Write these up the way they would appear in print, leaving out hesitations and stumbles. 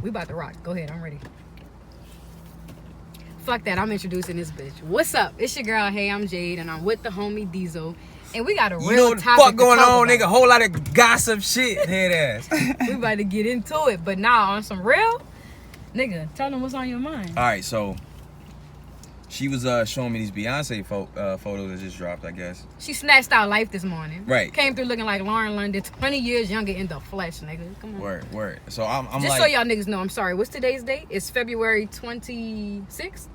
We about to rock. Go ahead, I'm ready. Fuck that, I'm introducing this bitch. What's up? It's your girl, hey, I'm Jade, and I'm with the homie DEEzo. And we got a real topic. You know what the fuck going on, nigga? Whole lot of gossip shit, head ass. We about to get into it, but now on some real, nigga, tell them what's on your mind. All right, so she was showing me these Beyonce photos that just dropped, I guess. She snatched out life this morning. Right. Came through looking like Lauren London, 20 years younger in the flesh, nigga. Come on. Word. So I'm just like... so y'all niggas know, I'm sorry. What's today's date? It's February 26th.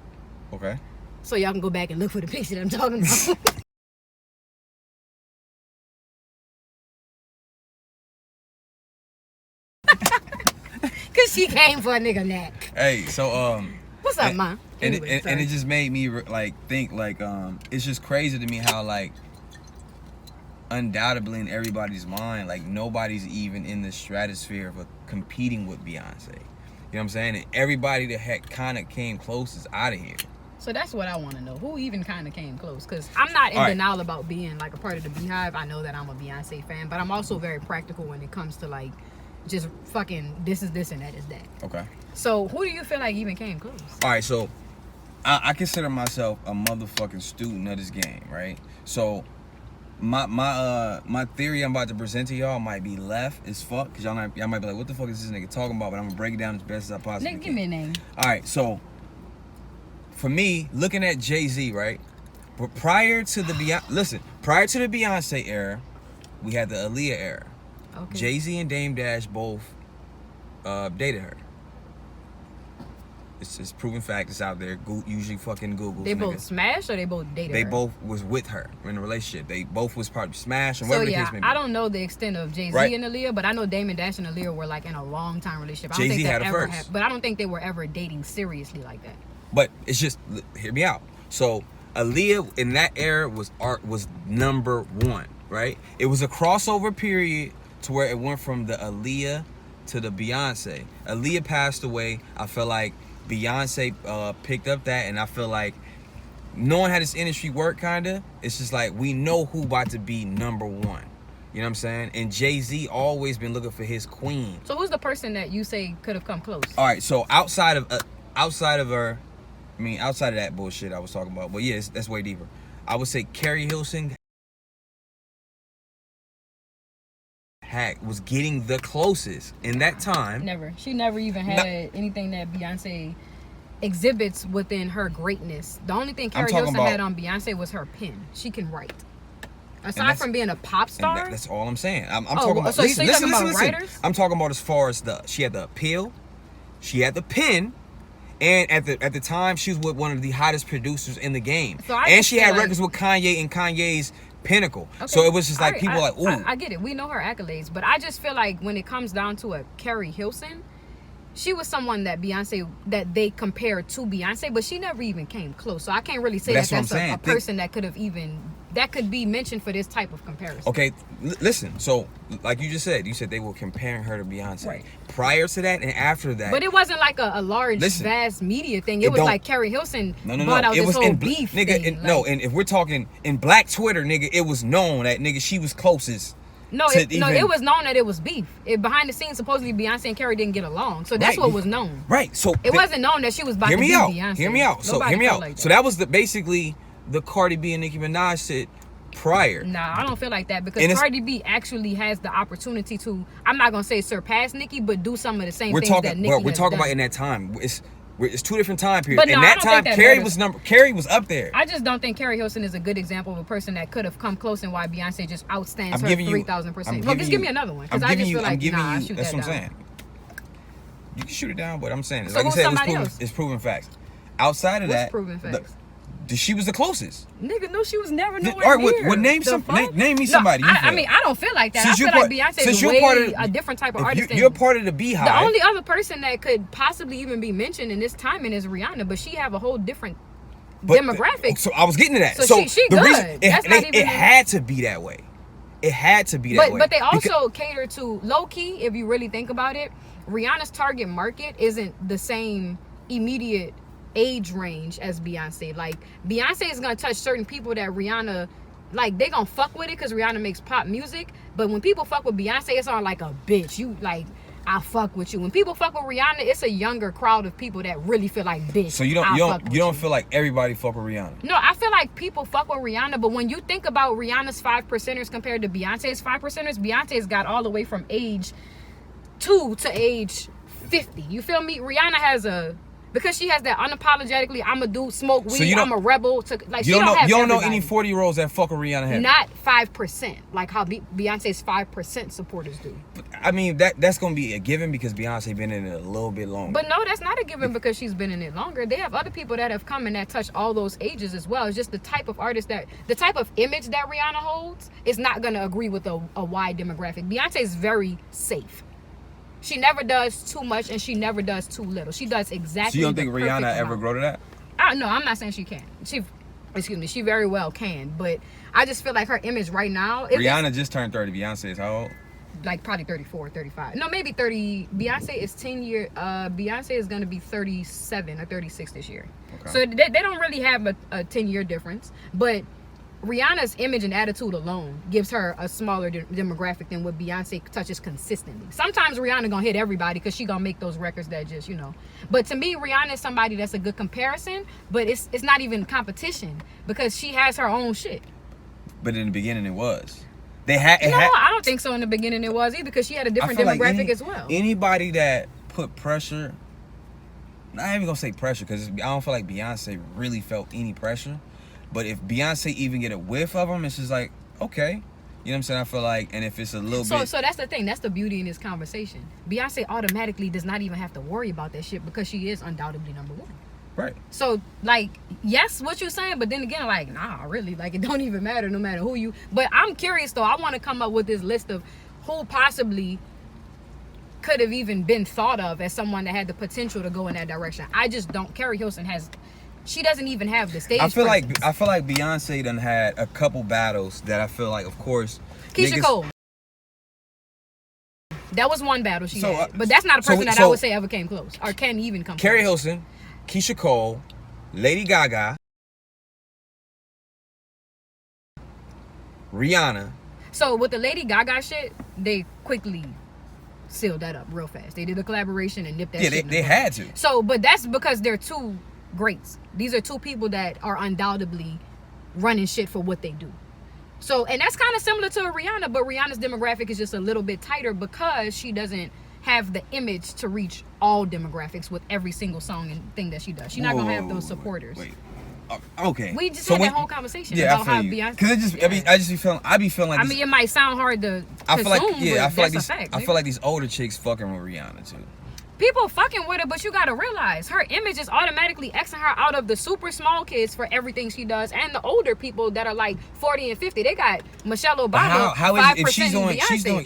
Okay. So y'all can go back and look for the picture that I'm talking about. Cause she came for a nigga neck. Hey, so what's up, man? Anyway, and it just made me like think like it's just crazy to me how like undoubtedly in everybody's mind like nobody's even in the stratosphere of competing with Beyonce. You know what I'm saying? And everybody that had kind of came close is out of here. So that's what I want to know. Who even kind of came close? Because I'm not in denial about being like a part of the Beehive. I know that I'm a Beyonce fan, but I'm also very practical when it comes to like just fucking this is this and that is that. Okay. So who do you feel like even came close? All right, so I consider myself a motherfucking student of this game, right? So my theory I'm about to present to y'all might be left as fuck, because y'all might be like, what the fuck is this nigga talking about? But I'm gonna break it down as best as I possibly can. Give me a name. All right, so for me, looking at Jay-Z, right? But prior to the Beyonce era, we had the Aaliyah era. Okay. Jay-Z and Dame Dash both dated her. It's proven fact. It's out there. Usually fucking Google. They both smashed or they both dated her? They both was with her in a relationship. They both was part of Smash and so whatever yeah, the case may be. I don't know the extent of Jay-Z and Aaliyah, but I know Damon Dash and Aaliyah were like in a long time relationship. Jay-Z had a first. But I don't think they were ever dating seriously like that. But it's just, hear me out. So Aaliyah in that era was number one, right? It was a crossover period to where it went from the Aaliyah to the Beyonce. Aaliyah passed away. I feel like Beyonce picked up that, and I feel like knowing how this industry work, kinda, it's just like we know who about to be number one. You know what I'm saying? And Jay-Z always been looking for his queen. So who's the person that you say could have come close? All right, so outside of her, I mean, outside of that bullshit I was talking about, but yes, that's way deeper. I would say Keri Hilson was getting the closest in that time. Never. She never even had anything that Beyonce exhibits within her greatness. The only thing Keri Hilson had on Beyonce was her pen. She can write. Aside from being a pop star. That's all I'm saying. I'm talking about. So you're talking about writers? I'm talking about as far as she had the appeal, she had the pen. And at the time, she was with one of the hottest producers in the game. And she had records with Kanye and Kanye's pinnacle. Okay. So it was just like people like, ooh. I get it. We know her accolades. But I just feel like when it comes down to a Keri Hilson, she was someone that they compared to Beyonce, but she never even came close. So I can't really say that's a person that could have even... that could be mentioned for this type of comparison. Okay, listen. So, like you just said, they were comparing her to Beyonce. Right. Prior to that and after that. But it wasn't like a large, vast media thing. It was like Keri Hilson brought out this whole beef thing. And if we're talking in Black Twitter, nigga, it was known that, nigga, she was closest. It was known that it was beef. Behind the scenes, supposedly Beyonce and Keri didn't get along. So that's what was known. Right. So it wasn't known that she was about to be Beyonce. Hear me out. So hear me out. So that was basically the Cardi B and Nicki Minaj shit prior. Nah, I don't feel like that because Cardi B actually has the opportunity to, I'm not gonna say surpass Nicki, but do some of the same things that Nicki has we're talking done. About in that time. It's two different time periods. But no, in that time, Keri was up there. I just don't think Keri Hilson is a good example of a person that could have come close and why Beyonce just outstands her 3,000%. Well, just give me another one because I just feel like I shoot that's that what I'm down. saying. You can shoot it down, but I'm saying, So like I said, it's proven facts. Outside of that, proven facts? She was the closest. Nigga, no, she was never nowhere all right, near. Name me somebody. I mean, I don't feel like that. I feel like Beyonce is a different type of artist. You're part of the Beehive. The only other person that could possibly even be mentioned in this timing is Rihanna, but she have a whole different demographic. So I was getting to that. So she the good. Reason, it had to be that way. It had to be that way. But they also cater to low-key, if you really think about it, Rihanna's target market isn't the same immediate age range as Beyonce. Like Beyonce is gonna touch certain people that Rihanna, like they gonna fuck with it because Rihanna makes pop music. But when people fuck with Beyonce, it's on like a bitch. You like, I fuck with you. When people fuck with Rihanna, it's a younger crowd of people that really feel like, bitch. So you don't feel like everybody fuck with Rihanna? No, I feel like people fuck with Rihanna, but when you think about Rihanna's 5%ers compared to Beyonce's 5%ers, Beyonce's got all the way from age 2 to age 50. You feel me? Rihanna has because she has that unapologetically, I'm a dude, smoke weed, I'm a rebel. You don't know any 40-year-olds that fuck with Rihanna heavy. Not 5%, like how Beyonce's 5% supporters do. But, I mean, that's going to be a given because Beyonce been in it a little bit longer. But no, that's not a given because she's been in it longer. They have other people that have come and that touch all those ages as well. It's just the type of artist the type of image that Rihanna holds is not going to agree with a wide demographic. Beyonce is very safe. She never does too much and she never does too little. She does exactly. So you don't think Rihanna ever grow to that? No, I'm not saying she can't. She very well can, but I just feel like her image right now. Rihanna just turned 30. Beyonce is how old? Like probably 34, 35. No, maybe 30. Beyonce is 10 years. Beyonce is gonna be 37 or 36 this year. Okay. So they don't really have a 10-year difference, but Rihanna's image and attitude alone gives her a smaller demographic than what Beyonce touches consistently. Sometimes Rihanna gonna hit everybody because she gonna make those records that just, But to me, Rihanna is somebody that's a good comparison, but it's not even competition because she has her own shit. But in the beginning, it was. I don't think so. In the beginning, it was either because she had a different demographic as well. Anybody that put pressure, I'm not even gonna say pressure because I don't feel like Beyonce really felt any pressure. But if Beyonce even get a whiff of them, it's just like, okay. You know what I'm saying? I feel like, and if it's a little bit... So that's the thing. That's the beauty in this conversation. Beyonce automatically does not even have to worry about that shit because she is undoubtedly number one. Right. So, like, yes, what you're saying, but then again, like, nah, really. Like, it don't even matter no matter who you... But I'm curious, though. I want to come up with this list of who possibly could have even been thought of as someone that had the potential to go in that direction. I just don't... Keri Hilson has... She doesn't even have the stage. I feel like Beyonce done had a couple battles that I feel like, of course, Keisha Cole. That was one battle she had, but that's not a person that I would say ever came close or can even come. Keri close. Hilson, Keisha Cole, Lady Gaga, Rihanna. So with the Lady Gaga shit, they quickly sealed that up real fast. They did a collaboration and nipped that shit. Yeah, they had to. So, but that's because they're two greats. These are two people that are undoubtedly running shit for what they do. So, and that's kind of similar to Rihanna, but Rihanna's demographic is just a little bit tighter because she doesn't have the image to reach all demographics with every single song and thing that she does. She's not gonna have those supporters. Wait. Okay. We just had that whole conversation about how Beyonce. Because it just, I just be feeling like. I mean, it might sound hard to consume, I feel like these older chicks fucking with Rihanna too. People fucking with her, but you gotta realize her image is automatically Xing her out of the super small kids for everything she does, and the older people that are like 40 and 50. They got Michelle Obama. How is it if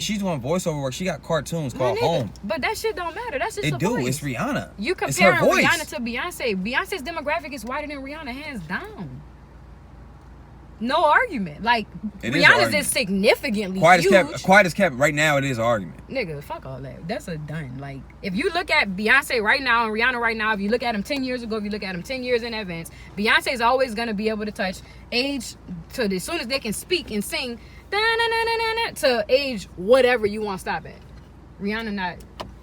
she's doing voiceover work? She got cartoons called Home. But that shit don't matter. That's just voice. It's Rihanna. You comparing Rihanna to Beyonce. Beyonce's demographic is wider than Rihanna, hands down. No argument. Like, Rihanna's is significantly huge. Quiet as kept. Right now, it is an argument. Nigga, fuck all that. That's a done. Like, if you look at Beyonce right now and Rihanna right now, if you look at them 10 years ago, if you look at them 10 years in advance, Beyonce's always going to be able to touch age to as soon as they can speak and sing to age whatever you want to stop at. Rihanna not...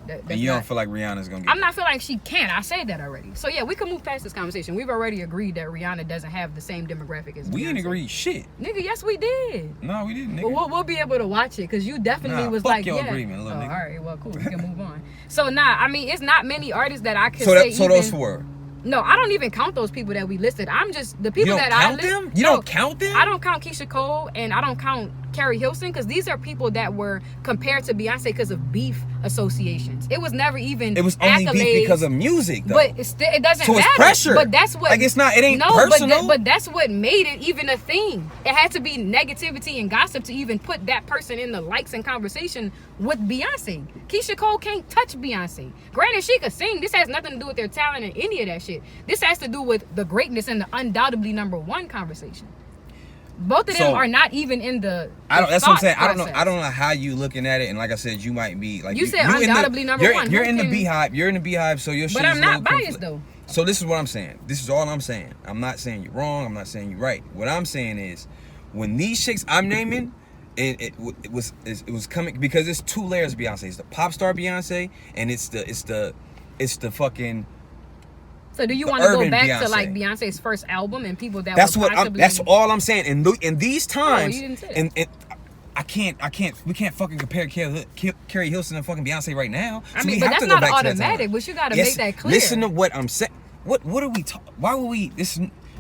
And you don't feel like Rihanna's gonna get I'm not feeling like she can. I said that already. So yeah, we can move past this conversation. We've already agreed that Rihanna doesn't have the same demographic as Beyonce. We didn't agree shit. Nigga, yes we did. No, we didn't, nigga. Well, we'll be able to watch it because you definitely was fuck like, your yeah. agreement, little nigga. All right, well, cool. We can move on. So I mean, it's not many artists that I could say. So those four. No, I don't even count those people that we listed. I'm just the people that I listed. You don't count them? I don't count Keisha Cole and I don't count Keri Hilson because these are people that were compared to Beyonce because of beef associations. It was never even. It was only beef because of music, though. But it doesn't so matter. It's pressure. But that's what. Like it ain't personal. But that's what made it even a thing. It had to be negativity and gossip to even put that person in the likes and conversation with Beyonce. Keisha Cole can't touch Beyonce. Granted, she could sing. This has nothing to do with their talent and any of that shit. This has to do with the greatness and the undoubtedly number one conversation. Both of them are not even in the. That's what I'm saying. Process. I don't know how you looking at it, and like I said, you might be like you said undoubtedly number one. You're in the beehive. You're in the beehive, so your shit. But I'm not biased though. So this is what I'm saying. This is all I'm saying. I'm not saying you're wrong. I'm not saying you're right. What I'm saying is, when these chicks I'm naming, And it was coming because it's two layers of Beyonce. It's the pop star Beyonce, and it's the fucking. So do you want to go back to like Beyonce's first album and people that that's were what possibly... that's all I'm saying. In these times, you didn't say that. and we can't fucking compare Keri Hilson and fucking Beyonce right now. I mean, but that's not automatic. But you got to make that clear. Listen to what I'm saying. What are we talking? Why would we?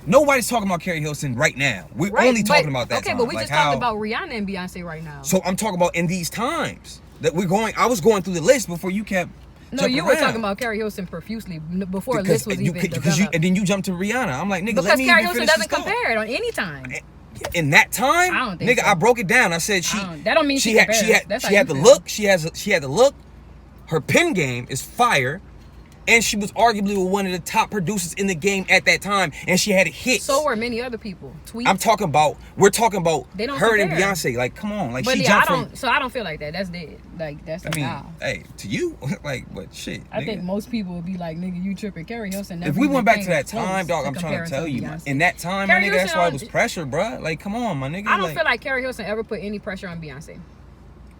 Nobody's talking about Keri Hilson right now. We're only talking about that. Okay, but we just talked about Rihanna and Beyonce right now. So I'm talking about in these times that we're going. I was going through the list before you kept. No, you were talking about Keri Hilson profusely before a list was even developed. And then you jumped to Rihanna. I'm like, nigga, because let me Keri Hilson doesn't compare it on any time. In that time, I don't think nigga, so. I broke it down. I said that don't mean she had the look. She had the look. Her pen game is fire. And she was arguably one of the top producers in the game at that time, and she had a hit. So were many other people. Tweets. We're talking about her and compare. Beyonce. Like, come on, like but she yeah, jumped So I don't feel like that. That's dead. Like that's. Hey, to you, like, but shit. I think most people would be like, nigga, you tripping. Keri Hilson. If we went back to that time, dog, I'm trying to tell you, in that time, my nigga, that's why it was pressure, bro. Like, come on, my nigga. I don't feel like Keri Hilson ever put any pressure on Beyonce.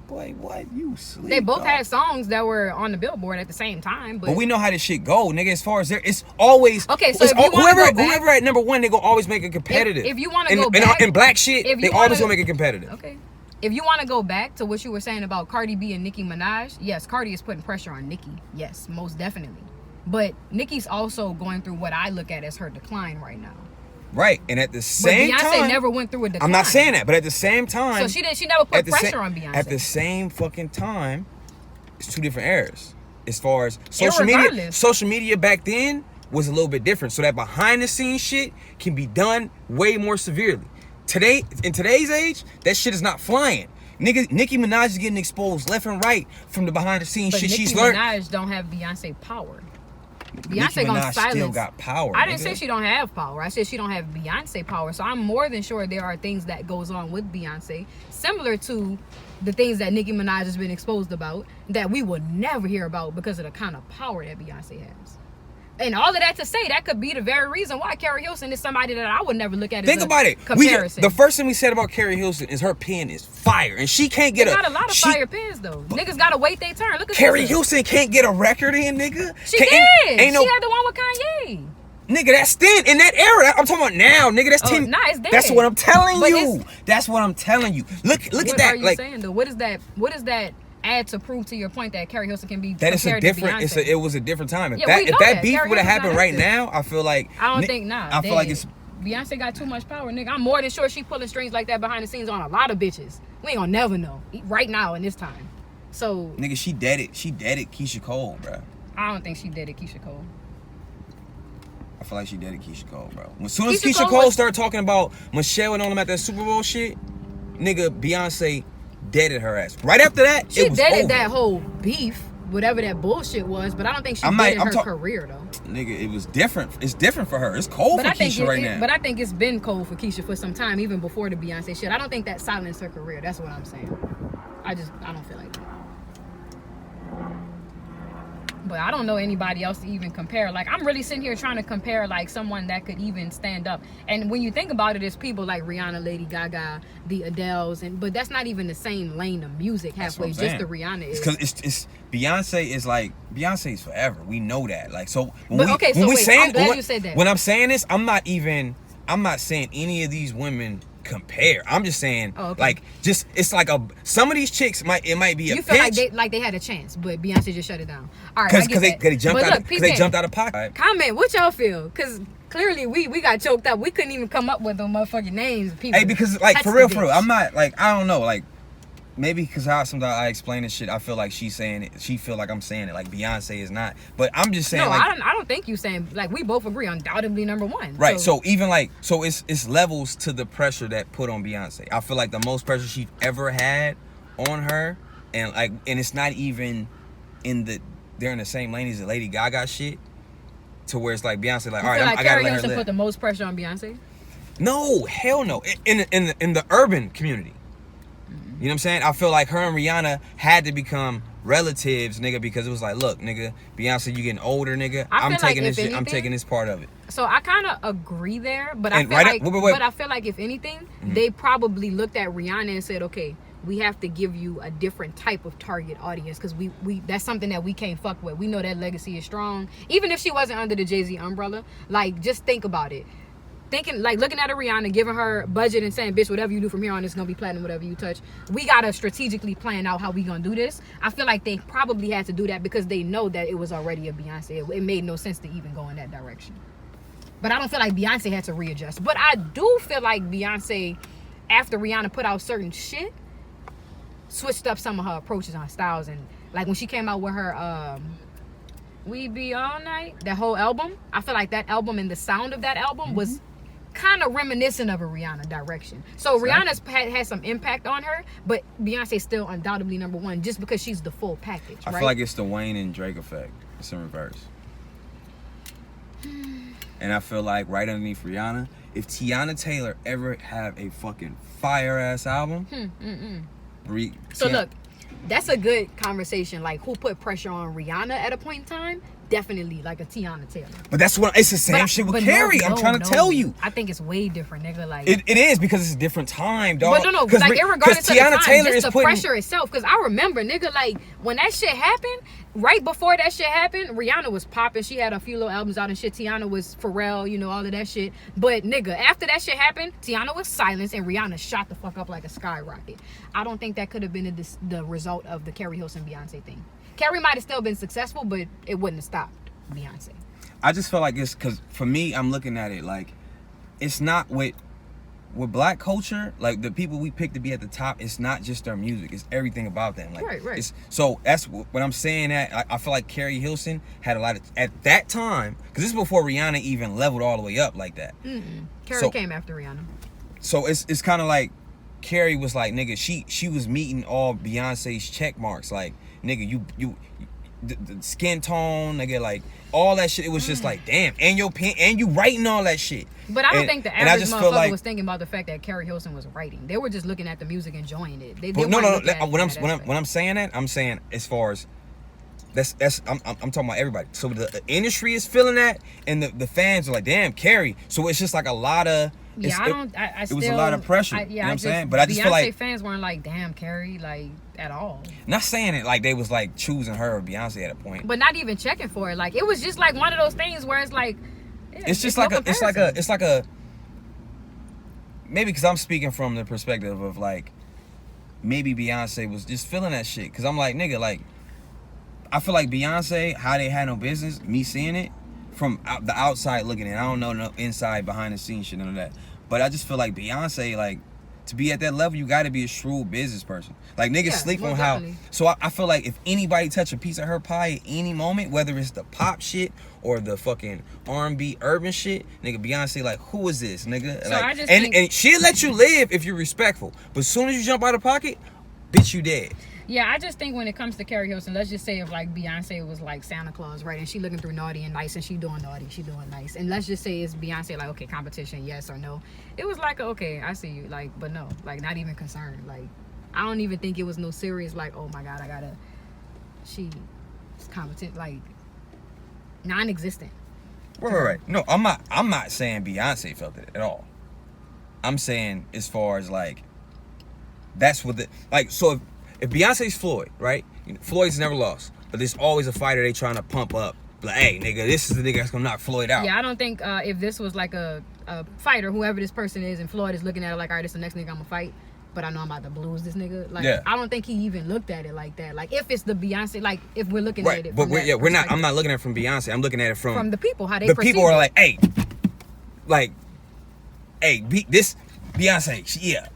Boy, what? You sleep. They both had songs that were on the Billboard at the same time, but we know how this shit go, nigga. As far as it's always okay. So if you whoever at number one, they gonna always make it competitive. If you want to go back in black shit, they always gonna make it competitive. Okay. If you want to go back to what you were saying about Cardi B and Nicki Minaj, yes, Cardi is putting pressure on Nicki. Yes, most definitely. But Nicki's also going through what I look at as her decline right now. Right, and at the same time, Beyonce never went through a decline. I'm not saying that, but at the same time, so she never put pressure on Beyonce. At the same fucking time, it's two different eras. As far as social media back then was a little bit different, so that behind the scenes shit can be done way more severely. Today, in today's age, that shit is not flying. Nicki Minaj is getting exposed left and right from the behind the scenes shit she's learned. Nicki Minaj don't have Beyonce power. Beyonce gonna silence. Still got power. I didn't say she don't have power. I said she don't have Beyonce power. So I'm more than sure there are things that goes on with Beyonce similar to the things that Nicki Minaj has been exposed about that we would never hear about because of the kind of power that Beyonce has. And all of that to say, that could be the very reason why Keri Hilson is somebody that I would never look at as Think about it. Comparison. The first thing we said about Keri Hilson is her pen is fire, and she can't get got a lot of fire pens though. Niggas gotta wait their turn. Look at Keri Hilson can't get a record in, nigga. She did. She had the one with Kanye. Nigga, that's then in that era. I'm talking about now, nigga. That's 10. Nah, it's dead. That's what I'm telling you. That's what I'm telling you. Look at that. What are you saying though? What is that? Add to prove to your point that Keri Hilson can be that it's a different. It was a different time. If that beef would have happened right now, I feel like I don't think I feel like it's Beyonce got too much power, nigga. I'm more than sure she pulling strings like that behind the scenes on a lot of bitches. We ain't gonna never know right now in this time. So nigga, she dead it Keisha Cole, bro. I don't think she dead it Keisha Cole. I feel like she dead it Keisha Cole, bro. As soon as Keisha Cole started talking about Michelle and all them at that Super Bowl shit, nigga, Beyonce deaded her ass. Right after that, she deaded that whole beef, whatever that bullshit was. But I don't think she deaded her career though. Nigga, it was different. It's different for her. It's cold for Keisha right now. But I think it's been cold for Keisha for some time, even before the Beyonce shit. I don't think that silenced her career. That's what I'm saying. I don't feel like that. But I don't know anybody else to even compare. Like, I'm really sitting here trying to compare, like, someone that could even stand up. And when you think about it, it's people like Rihanna, Lady Gaga, the Adeles, but that's not even the same lane of music halfway. Just the Rihanna is. Because it's Beyonce is like, Beyonce's forever. We know that. Like, so when I'm glad you said that. When I'm saying this, I'm not saying any of these women compare. I'm just saying, like, just it's like some of these chicks might be a you feel like they had a chance, but Beyonce just shut it down. All right, because they jumped out of pocket. Comment what y'all feel, because clearly we got choked up. We couldn't even come up with the motherfucking names of people. Hey, because like for real, I'm not like, I don't know, like maybe because sometimes I explain this shit, I feel like she's saying it. She feel like I'm saying it. Like Beyonce is not. But I'm just saying. No, like, I don't think you saying, like, we both agree undoubtedly number one. Right. So even like, it's levels to the pressure that put on Beyonce. I feel like the most pressure she's ever had on her, and it's not even they're in the same lane as the Lady Gaga shit. To where it's like Beyonce, like, all right, I gotta let her live. Put the most pressure on Beyonce. No, hell no. In the urban community. You know what I'm saying? I feel like her and Rihanna had to become relatives, nigga, because it was like, look, nigga, Beyonce, you getting older, nigga. I'm taking this shit. I'm taking this part of it. So I kind of agree there, but I feel like if anything, they probably looked at Rihanna and said, okay, we have to give you a different type of target audience because we that's something that we can't fuck with. We know that legacy is strong, even if she wasn't under the Jay-Z umbrella. Like, just think about it. Thinking, like, looking at a Rihanna, giving her budget and saying, bitch, whatever you do from here on, it's gonna be platinum, whatever you touch. We gotta strategically plan out how we gonna do this. I feel like they probably had to do that because they know that it was already a Beyonce. It made no sense to even go in that direction. But I don't feel like Beyonce had to readjust. But I do feel like Beyonce, after Rihanna put out certain shit, switched up some of her approaches on styles. And like when she came out with her We Be All Night, that whole album, I feel like that album and the sound of that album was kind of reminiscent of a Rihanna direction. So Rihanna's had some impact on her, but Beyonce's still undoubtedly number one just because she's the full package. I feel like it's the Wayne and Drake effect. It's in reverse. And I feel like right underneath Rihanna, if Tiana Taylor ever have a fucking fire ass album, so look, that's a good conversation. Like, who put pressure on Rihanna at a point in time? Definitely like a Tiana Taylor. But that's what it's the same shit with Keri. I'm trying to tell you. I think it's way different, nigga. Like it is because it's a different time, dog. But no, like irregardless of the time, Taylor just the pressure itself. Because I remember, nigga, like when that shit happened, right before that shit happened, Rihanna was popping. She had a few little albums out and shit. Tiana was Pharrell, you know, all of that shit. But nigga, after that shit happened, Tiana was silenced and Rihanna shot the fuck up like a skyrocket. I don't think that could have been the result of the Keri Hilson Beyonce thing. Keri might have still been successful, but it wouldn't have stopped Beyonce. I just feel like it's because for me, I'm looking at it like it's not with black culture, like the people we pick to be at the top, it's not just their music, it's everything about them. Like, right. So that's what I'm saying. That I feel like Keri Hilson had a lot of at that time, because this is before Rihanna even leveled all the way up like that. Keri came after Rihanna. So it's kind of like Keri was like, nigga, she was meeting all Beyonce's check marks. Like, nigga, you the skin tone, nigga, like all that shit. It was just like, damn, and your pen, and you writing all that shit. But I don't think the average motherfucker was thinking about the fact that Keri Hilson was writing. They were just looking at the music, enjoying it. When I'm saying that, I'm saying as far as I'm talking about everybody. So the industry is feeling that, and the fans are like, damn, Keri. So it's just like a lot of. It was a lot of pressure. You know what I'm saying? But I just feel like fans weren't like, damn, Keri, like at all. Not saying it like they was like choosing her or Beyonce at a point. But not even checking for it. Like it was just like one of those things where it's like, it's just like a maybe because I'm speaking from the perspective of like maybe Beyonce was just feeling that shit. Because I'm like, nigga, like I feel like Beyonce, how they had no business, me seeing it from the outside looking in. I don't know no inside behind the scenes shit, none of that. But I just feel like Beyonce, like, to be at that level, you got to be a shrewd business person. Like, niggas sleep on definitely. So I feel like if anybody touch a piece of her pie at any moment, whether it's the pop shit or the fucking R&B urban shit, nigga, Beyonce, like, who is this, nigga? So like, I just and she'll let you live if you're respectful. But as soon as you jump out of pocket, bitch, you dead. Yeah, I just think when it comes to Keri Hilson, let's just say if like Beyonce was like Santa Claus, right? And she looking through naughty and nice, and she doing naughty, she doing nice. And let's just say it's Beyonce, like, okay, competition, yes or no. It was like, okay, I see you, like, but no, like, not even concerned. Like, I don't even think it was no serious, like, oh my God, she's competent, like, non-existent. Right. No, I'm not saying Beyonce felt it at all. I'm saying as far as like, that's what so if Beyonce's Floyd, right? Floyd's never lost, but there's always a fighter they trying to pump up. Like, hey, nigga, this is the nigga that's gonna knock Floyd out. Yeah, I don't think if this was like a fighter, whoever this person is, and Floyd is looking at it like, all right, this is the next nigga I'm gonna fight, but I know I'm about to blues this nigga. Like, I don't think he even looked at it like that. Like, if it's the Beyonce, like, if we're looking at it, but we're not. I'm not looking at it from Beyonce. I'm looking at it from the people, how they. The people are like, hey, this Beyonce,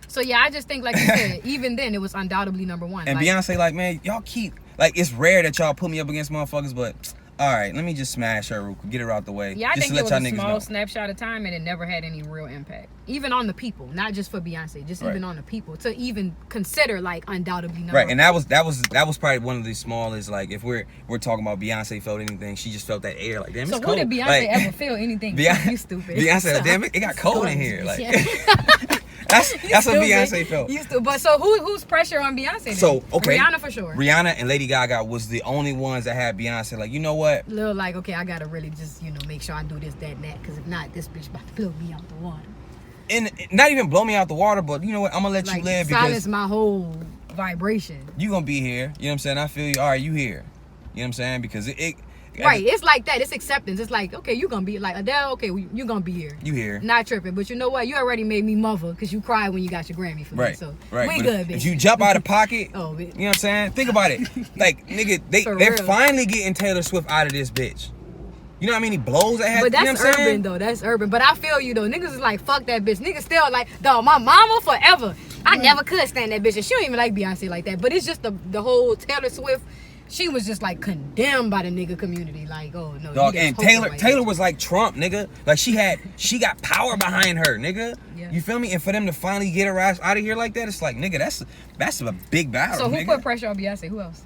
So yeah, I just think, like you said, even then it was undoubtedly number one. And like, Beyonce, like, man, y'all keep like, it's rare that y'all put me up against motherfuckers, but all right, let me just smash her, get her out the way. Yeah, I just think to let it was y'all a small know. snapshot of time, and it never had any real impact, even on the people, not just for Beyonce, just even on the people to even consider like undoubtedly number one. And that was probably one of the smallest. Like, if we're talking about Beyonce felt anything, she just felt that air. Like, damn, it's cold. So when did Beyonce ever feel anything? You stupid. Beyonce, damn it got cold in here. Like. That's what Beyonce felt. Used to, but so who's pressure on Beyonce then? So okay, Rihanna for sure. Rihanna and Lady Gaga was the only ones that had Beyonce like, you know what? Little like, okay, I gotta really just make sure I do this, that, and that, because if not, this bitch about to blow me out the water. And not even blow me out the water, but you know what? I'm gonna let you live because silence my whole vibration. You gonna be here. You know what I'm saying? I feel you. All right, you here. You know what I'm saying? Because right, it's like that. It's acceptance. It's like, okay, you gonna be like Adele. Okay, you gonna be here. You here? Not tripping, but you know what? You already made me mother because you cried when you got your Grammy for me. So we good, bitch. If you jump out of pocket, you know what I'm saying? Think about it. Like nigga, they're finally getting Taylor Swift out of this bitch. You know how many blows I had? But that's you know what I'm urban saying? though. That's urban. But I feel you though. Niggas is like, fuck that bitch. Niggas still like, dog, my mama forever. I never could stand that bitch, and she don't even like Beyonce like that. But it's just the whole Taylor Swift. She was just like condemned by the nigga community. Like, oh no. Dog, and Taylor was like Trump, nigga. Like she got power behind her, nigga. Yeah. You feel me? And for them to finally get her ass out of here like that, it's like, nigga, that's a big battle. So who nigga. put pressure on Beyonce? Who else?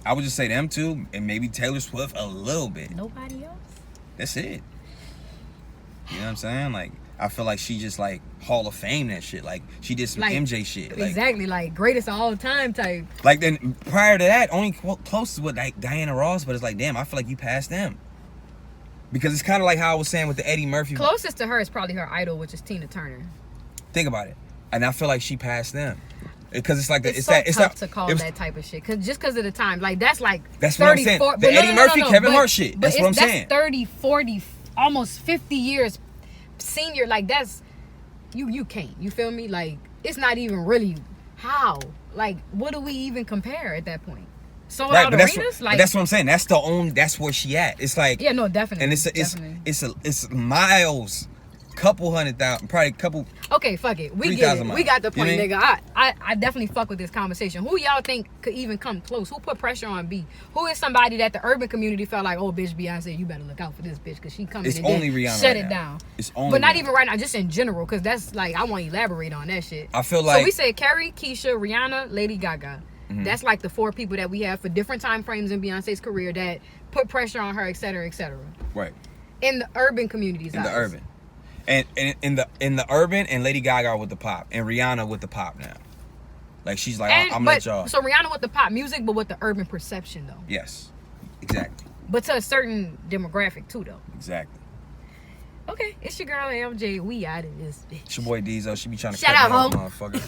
I would just say them two, and maybe Taylor Swift a little bit. Nobody else. That's it. You know what I'm saying? Like, I feel like she just like Hall of Fame that shit. Like she did some MJ shit. Like, exactly, like greatest of all time type. Like then prior to that, only close to what like Diana Ross, but it's like damn, I feel like you passed them. Because it's kind of like how I was saying with the Eddie Murphy. Closest to her is probably her idol, which is Tina Turner. Think about it, and I feel like she passed them. Because it's like it's tough to call that type of shit. Cause just because of the time, like that's 30, what I'm saying. The Eddie Murphy, Kevin Hart shit. That's what I'm saying. 30, 40, almost 50 years senior. Like that's you can't. You feel me? Like it's not even really how. Like what do we even compare at that point? Sold out arenas. That's what I'm saying. That's where she at. It's like yeah, no, definitely. And it's miles. Couple 100,000, probably a couple. Okay, fuck it. We get it. We got the point, nigga. I definitely fuck with this conversation. Who y'all think could even come close? Who put pressure on B? Who is somebody that the urban community felt like, oh, bitch, Beyonce, you better look out for this bitch because she coming in and Rihanna shut right it down. It's only, but not even right now, just in general, because that's like I want to elaborate on that shit. I feel like so we said Keri, Keisha, Rihanna, Lady Gaga. Mm-hmm. That's like the 4 people that we have for different time frames in Beyonce's career that put pressure on her, et cetera, et cetera. Right. In the urban communities. In the urban. And in the urban, and Lady Gaga with the pop, and Rihanna with the pop now. Like she's like, I'm gonna let y'all. So Rihanna with the pop music, but with the urban perception though. Yes, exactly. But to a certain demographic too though. Exactly. Okay, it's your girl LJ. We out of this bitch. It's your boy DEEzo. She be trying to shout out, motherfucker.